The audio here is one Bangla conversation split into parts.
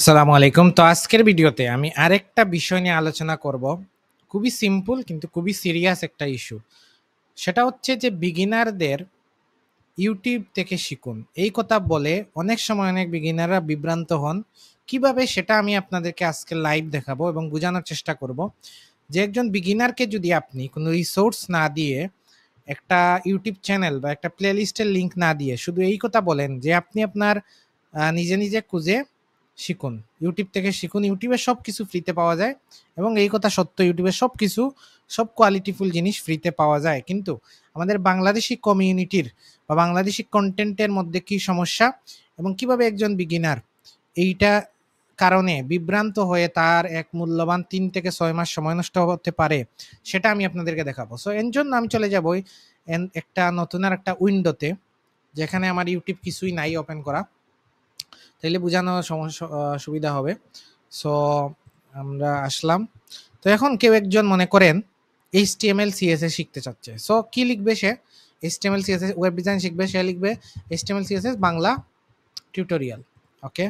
আসসালামু আলাইকুম। তো আজকের ভিডিওতে আমি আরেকটা বিষয় নিয়ে আলোচনা করব। খুবই সিম্পল কিন্তু খুবই সিরিয়াস একটা ইস্যু। সেটা হচ্ছে যে বিগিনারদের ইউটিউব থেকে শিখুন। এই কথা বলে অনেক সময় অনেক বিগিনাররা বিভ্রান্ত হন। কিভাবে সেটা আমি আপনাদেরকে আজকে লাইভ দেখাবো এবং বোঝানোর চেষ্টা করব। যে একজন বিগিনারকে যদি আপনি কোনো রিসোর্স না দিয়ে একটা ইউটিউব চ্যানেল বা একটা প্লেলিস্টের লিঙ্ক না দিয়ে শুধু এই কথা বলেন যে আপনি আপনার নিজে নিজে খুঁজে শিখুন, ইউটিউব থেকে শিখুন, ইউটিউবে সব কিছু ফ্রিতে পাওয়া যায় এবং এই কথা সত্য, ইউটিউবে সব কিছু, সব কোয়ালিটিফুল জিনিস ফ্রিতে পাওয়া যায়। কিন্তু আমাদের বাংলাদেশি কমিউনিটির বা বাংলাদেশি কন্টেন্টের মধ্যে কি সমস্যা এবং কিভাবে একজন বিগিনার এইটা কারণে বিভ্রান্ত হয়ে তার এক মূল্যবান ৩ থেকে ৬ মাস সময় নষ্ট হতে পারে, সেটা আমি আপনাদেরকে দেখাবো। সো এর জন্য আমি চলে যাব একটা নতুন আর একটা উইন্ডোতে, যেখানে আমার ইউটিউব কিছুই নাই ওপেন করা, তাইলে বোঝানো সমস্যা সুবিধা হবে। সো আমরা আসলাম। তো এখন কেউ একজন মনে করেন HTML CSS শিখতে চাচ্ছে। সো কি লিখবে সে? HTML CSS ওয়েব ডিজাইন শিখবে, সে লিখবে HTML CSS বাংলা টিউটোরিয়াল। ওকে,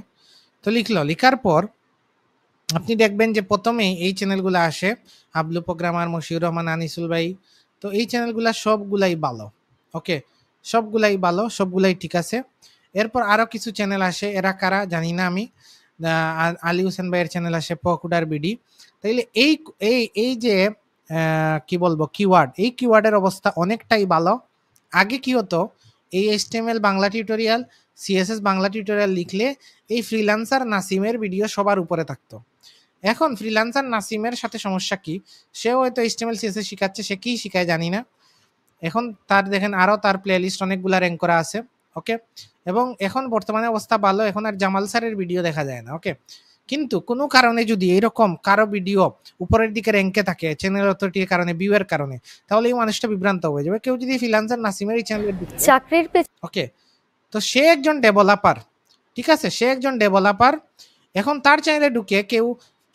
তো লিখলো, লিখার পর আপনি দেখবেন যে প্রথমেই এই চ্যানেলগুলো আসে, হাবলু প্রোগ্রামার, মশিউর রহমান, আনিসুল ভাই। তো এই চ্যানেলগুলা সবগুলাই ভালো। ওকে, সবগুলাই ভালো, সবগুলাই ঠিক আছে। এরপর আরও কিছু চ্যানেল আসে, এরা কারা জানি না আমি। আলী হোসেন ভাইয়ের চ্যানেল আসে পকুডার বিডি। তাইলে এই এই এই যে কি বলবো কিওয়ার্ড, এই কিওয়ার্ডের অবস্থা অনেকটাই ভালো। আগে কি হতো, এই HTML Bangla tutorial, CSS Bangla tutorial লিখলে এই ফ্রিল্যান্সার নাসিমের ভিডিও সবার উপরে থাকতো। এখন ফ্রিল্যান্সার নাসিমের সাথে সমস্যা কি, সেও হয়তো HTML CSS শিখাচ্ছে, সে কি শিখায় জানি না। এখন তার দেখেন আরও তার প্লেলিস্ট অনেকগুলা র্যাঙ্ক করা আছে। ওকে, এবং এখন বর্তমানে অবস্থা ভালো, এখন আর জামাল স্যারের ভিডিও দেখা যায় না। ওকে, কিন্তু কোনো কারণে যদি এরকম কারো ভিডিও উপরের দিকে র্যাঙ্কে থাকে চ্যানেল অথরিটির কারণে, ভিউয়ের কারণে, তাহলে এই মানুষটা বিভ্রান্ত হয়ে যাবে। কেউ যদি ফ্রিল্যান্সার নাসিমের এই চ্যানেলে ঢুকে, চাকরির ওকে, তো সে একজন ডেভেলপার, ঠিক আছে, সে একজন ডেভেলপার। এখন তার চ্যানেলে ঢুকে কেউ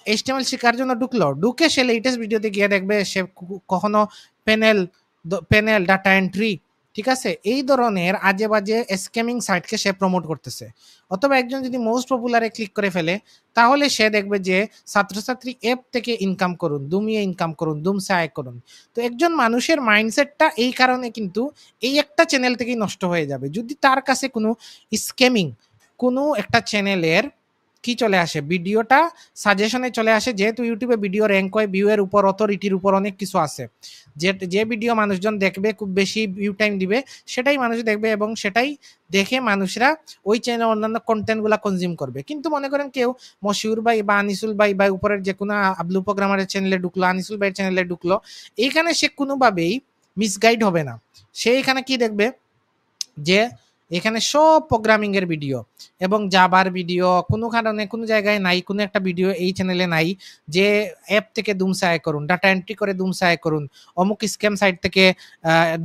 HTML শেখার জন্য ঢুকলো, ঢুকে সে লেটেস্ট ভিডিওতে গিয়ে দেখবে সে কখনো প্যানেল প্যানেল ডাটা এন্ট্রি, ঠিক আছে, এই ধরনের আজে বাজে স্ক্যামিং সাইটকে সে প্রমোট করতেছে। অথবা একজন যদি মোস্ট পপুলারে ক্লিক করে ফেলে, তাহলে সে দেখবে যে ছাত্রছাত্রী অ্যাপ থেকে ইনকাম করুন, দুমিয়ে ইনকাম করুন, দুমসে আয় করুন। তো একজন মানুষের মাইন্ডসেটটা এই কারণে কিন্তু এই একটা চ্যানেল থেকেই নষ্ট হয়ে যাবে। যদি তার কাছে কোনো স্ক্যামিং কোনো একটা চ্যানেলের কি চলে আসে, ভিডিওটা সাজেশনে চলে আসে, যেহেতু ইউটিউবে ভিডিও র্যাঙ্ক হয় ভিউয়ের উপর, অথরিটির উপর অনেক কিছু আছে, যে যে ভিডিও মানুষজন দেখবে, খুব বেশি ভিউ টাইম দিবে, সেটাই মানুষ দেখবে এবং সেটাই দেখে মানুষরা ওই চ্যানেলে অন্যান্য কন্টেন্টগুলো কনজিউম করবে। কিন্তু মনে করেন কেউ মশিউর ভাই বা আনিসুল ভাই বা উপরের যে কোনো আবলু প্রোগ্রামারের চ্যানেলে ঢুকলো, আনিসুল ভাইয়ের চ্যানেলে ঢুকলো, এইখানে সে কোনোভাবেই মিসগাইড হবে না। সে এখানে কি দেখবে, যে এখানে সব প্রোগ্রামিং এর ভিডিও এবং জাভার ভিডিও, কোনো কারণে কোনো জায়গায় নাই, কোনো একটা ভিডিও এই চ্যানেলে নাই যে অ্যাপ থেকে দুমসে আয় করুন, ডাটা এন্ট্রি করে দুমসে আয় করুন, অমুক স্ক্যাম সাইট থেকে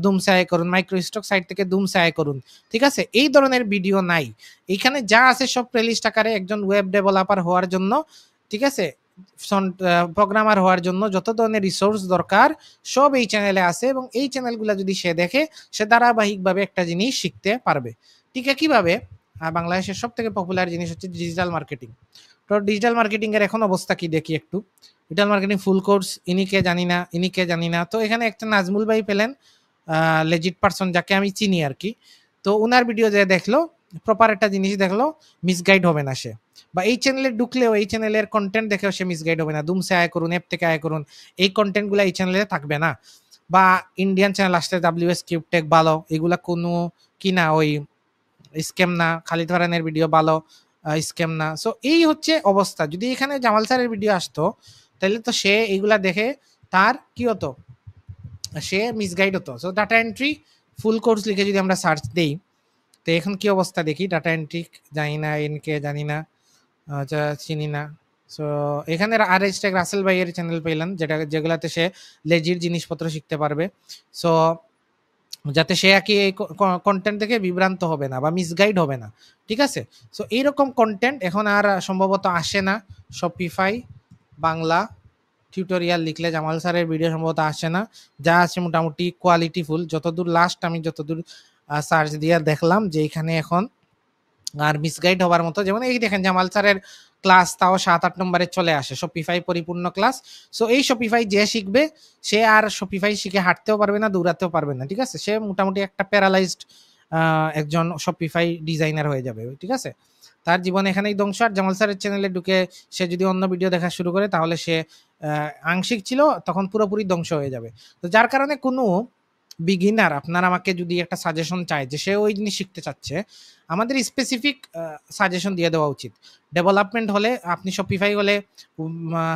দুমসে আয় করুন, মাইক্রো স্টক সাইট থেকে দুমসে আয় করুন, ঠিক আছে, এই ধরনের ভিডিও নাই। এইখানে যা আছে সব প্লেলিস্ট আকারে একজন ওয়েব ডেভেলপার হওয়ার জন্য, ঠিক আছে, প্রোগ্রামার হওয়ার জন্য যত ধরনের রিসোর্স দরকার সব এই চ্যানেলে আছে, এবং এই চ্যানেলগুলো যদি সে দেখে, সে ধারাবাহিকভাবে একটা জিনিস শিখতে পারবে। ঠিক কিভাবে, বাংলাদেশের সব থেকে পপুলার জিনিস হচ্ছে ডিজিটাল মার্কেটিং। তো ডিজিটাল মার্কেটিং এর এখন অবস্থা কি দেখি একটু। ডিজিটাল মার্কেটিং ফুল কোর্স, ইনিকে জানি না, ইনিকে জানি না। তো এখানে একটা নাজমুল ভাই পেলেন, লেজিট পারসন, যাকে আমি চিনি আর কি। তো ওনার ভিডিও যে দেখলো, প্রপার একটা জিনিস দেখলো, মিসগাইড হবে না সে। বা এই চ্যানেলে ঢুকলেও এই চ্যানেলের কন্টেন্ট দেখেও সে মিসগাইড হবে না। দুমসে আয় করুন, অ্যাপ থেকে আয় করুন, এই কন্টেন্টগুলো এই চ্যানেলে থাকবে না। বা ইন্ডিয়ান চ্যানেল আসলে WS কিউবটেক ভালো, এগুলা কোনো কি না ওই স্ক্যাম না, খালিদ ফারহানের ভিডিও ভালো, স্ক্যাম না। সো এই হচ্ছে অবস্থা। যদি এখানে জামাল স্যারের ভিডিও আসতো, তাহলে তো সে এইগুলা দেখে তার কি হতো, সে মিসগাইড হতো। So data entry full course লিখে যদি আমরা সার্চ দেই, তো এখন কি অবস্থা দেখি। ডাটা এন্ট্রি জানি না, এনকে জানি না, চিনি না। সো এখানে আর স্টেক রাসেল ভাইয়ের চ্যানেল পেলেন, যেগুলাতে সে লেজির জিনিসপত্র শিখতে পারবে। সো যাতে সে একই কন্টেন্ট থেকে বিভ্রান্ত হবে না বা মিসগাইড হবে না, ঠিক আছে। সো এইরকম কন্টেন্ট এখন আর সম্ভবত আসে না। শপিফাই বাংলা টিউটোরিয়াল লিখলে জামাল স্যারের ভিডিও সম্ভবত আসে না। যা আছে মোটামুটি কোয়ালিটিফুল, যতদূর লাস্ট আমি যতদূর সার্চ দিয়ে দেখলাম যে এখানে এখন আর মিসগাইড হবার মতো, যেমন এই দেখেন জামাল স্যারের ক্লাস তাও 7-8 নম্বরে চলে আসে। Shopify পরিপূর্ণ ক্লাস। সো এই Shopify যে শিখবে সে আর Shopify শিখে হাঁটতেও পারবে না, দৌড়াতেও পারবে না। ঠিক আছে? সে মোটামুটি একটা প্যারালাইজড একজন Shopify ডিজাইনার হয়ে যাবে। ঠিক আছে? তার জীবন এখানেই ধ্বংস। আর জামাল স্যারের চ্যানেলে ঢুকে সে যদি অন্য ভিডিও দেখা শুরু করে তাহলে সে আংশিক ছিল তখন পুরোপুরি ধ্বংস হয়ে যাবে। তো যার কারণে কোনো বিগিনার আপনার আমাকে যদি একটা সাজেশন চায় যে সে ওই জিনিস শিখতে চাচ্ছে, আমাদের স্পেসিফিক সাজেশন দিয়ে দেওয়া উচিত। ডেভেলপমেন্ট হলে আপনি Shopify হলে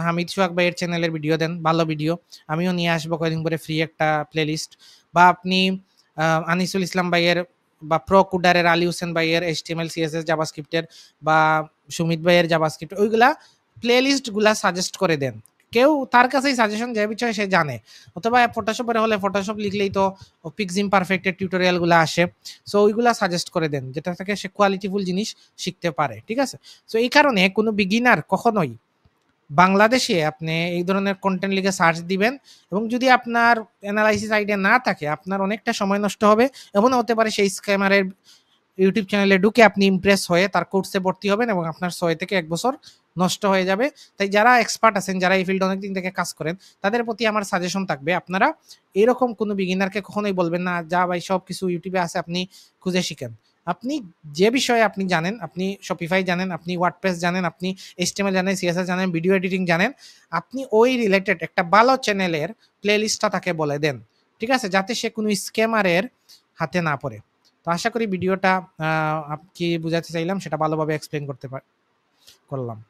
হামিদ সোহাগ ভাইয়ের চ্যানেলের ভিডিও দেন, ভালো ভিডিও। আমিও নিয়ে আসবো কয়েকদিন পরে ফ্রি একটা প্লেলিস্ট। বা আপনি আনিসুল ইসলাম ভাইয়ের বা প্রো কুডারের আলী হোসেন ভাইয়ের HTML CSS জাভাস্ক্রিপ্টের বা সুমিত ভাইয়ের জাভাস্ক্রিপ্ট ওইগুলা প্লেলিস্টগুলা সাজেস্ট করে দেন। কেউ তার কাছেই সাজেশন যে বিষয়ে সে জানে। অথবা ফটোশপের হলে ফটোশপ লিখলেই তো পিক্সিম পারফেক্টের টিউটোরিয়ালগুলো আসে। সো ওইগুলা সাজেস্ট করে দেন যেটা থেকে সে কোয়ালিটিফুল জিনিস শিখতে পারে। ঠিক আছে? সো এই কারণে কোনো বিগিনার কখনোই বাংলাদেশে আপনি এই ধরনের কন্টেন্ট লিখে সার্চ দিবেন এবং যদি আপনার অ্যানালাইসিস আইডিয়া না থাকে আপনার অনেকটা সময় নষ্ট হবে। এমনও হতে পারে সেই স্ক্যামারের ইউটিউব চ্যানেলে ঢুকে আপনি ইমপ্রেস হয়ে তার কোর্সে ভর্তি হবেন এবং আপনার 6 থেকে 1 বছর নষ্ট হয়ে যাবে। তাই যারা এক্সপার্ট আছেন, যারা এই ফিল্ডে অনেকদিন থেকে কাজ করেন, তাদের প্রতি আমার সাজেশন থাকবে আপনারা এরকম কোনো বিগিনারকে কখনোই বলবেন না, "যা ভাই সবকিছু ইউটিউবে আছে আপনি খুঁজে শিখেন।" আপনি যে বিষয়ে আপনি জানেন, আপনি Shopify জানেন, আপনি WordPress জানেন, আপনি HTML জানেন, CSS জানেন, ভিডিও এডিটিং জানেন, আপনি ওই রিলেটেড একটা ভালো চ্যানেলের প্লেলিস্টটা তাকে বলে দেন। ঠিক আছে? যাতে সে কোনো স্ক্যামারের হাতে না পড়ে। তো আশা করি ভিডিওটা কি বুঝাতে চাইলাম সেটা ভালোভাবে এক্সপ্লেইন করলাম।